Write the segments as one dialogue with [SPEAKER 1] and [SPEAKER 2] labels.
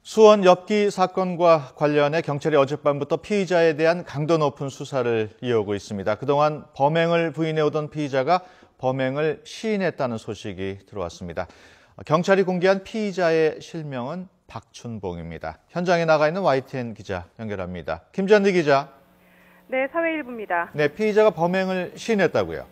[SPEAKER 1] 수원 엽기 사건과 관련해 경찰이 어젯밤부터 피의자에 대한 강도 높은 수사를 이어오고 있습니다. 그동안 범행을 부인해오던 피의자가 범행을 시인했다는 소식이 들어왔습니다. 경찰이 공개한 피의자의 실명은 박춘봉입니다. 현장에 나가 있는 YTN 기자 연결합니다. 김전디 기자.
[SPEAKER 2] 네, 사회일부입니다.
[SPEAKER 1] 네, 피의자가 범행을 시인했다고요?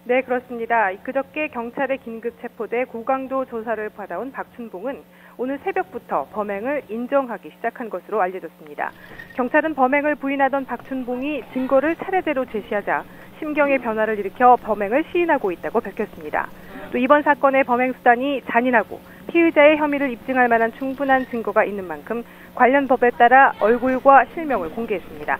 [SPEAKER 2] 네, 그렇습니다. 그저께 경찰에 긴급 체포돼 고강도 조사를 받아온 박춘봉은 오늘 새벽부터 범행을 인정하기 시작한 것으로 알려졌습니다. 경찰은 범행을 부인하던 박춘봉이 증거를 차례대로 제시하자 심경의 변화를 일으켜 범행을 시인하고 있다고 밝혔습니다. 또 이번 사건의 범행 수단이 잔인하고 피의자의 혐의를 입증할 만한 충분한 증거가 있는 만큼 관련 법에 따라 얼굴과 실명을 공개했습니다.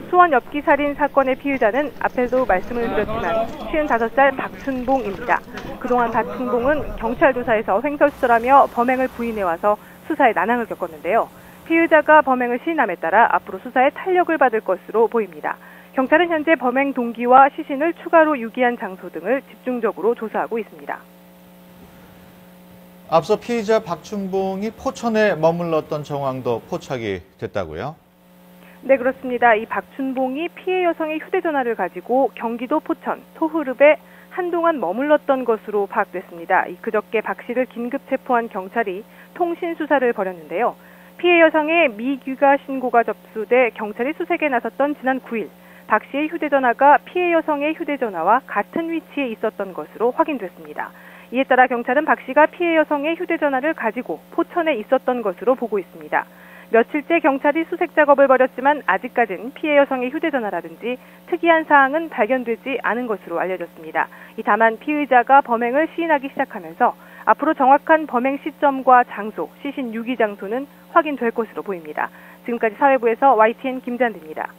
[SPEAKER 2] 수원 엽기 살인 사건의 피의자는 앞에도 말씀을 드렸지만 55살 박춘봉입니다. 그동안 박춘봉은 경찰 조사에서 횡설수설하며 범행을 부인해와서 수사에 난항을 겪었는데요. 피의자가 범행을 시인함에 따라 앞으로 수사에 탄력을 받을 것으로 보입니다. 경찰은 현재 범행 동기와 시신을 추가로 유기한 장소 등을 집중적으로 조사하고 있습니다.
[SPEAKER 1] 앞서 피의자 박춘봉이 포천에 머물렀던 정황도 포착이 됐다고요?
[SPEAKER 2] 네, 그렇습니다. 이 박춘봉이 피해 여성의 휴대전화를 가지고 경기도 포천 토흐릅에 한동안 머물렀던 것으로 파악됐습니다. 그저께 박 씨를 긴급 체포한 경찰이 통신 수사를 벌였는데요. 피해 여성의 미귀가 신고가 접수돼 경찰이 수색에 나섰던 지난 9일 박 씨의 휴대전화가 피해 여성의 휴대전화와 같은 위치에 있었던 것으로 확인됐습니다. 이에 따라 경찰은 박 씨가 피해 여성의 휴대전화를 가지고 포천에 있었던 것으로 보고 있습니다. 며칠째 경찰이 수색 작업을 벌였지만 아직까지는 피해 여성의 휴대전화라든지 특이한 사항은 발견되지 않은 것으로 알려졌습니다. 다만 피의자가 범행을 시인하기 시작하면서 앞으로 정확한 범행 시점과 장소, 시신 유기 장소는 확인될 것으로 보입니다. 지금까지 사회부에서 YTN 김잔디입니다.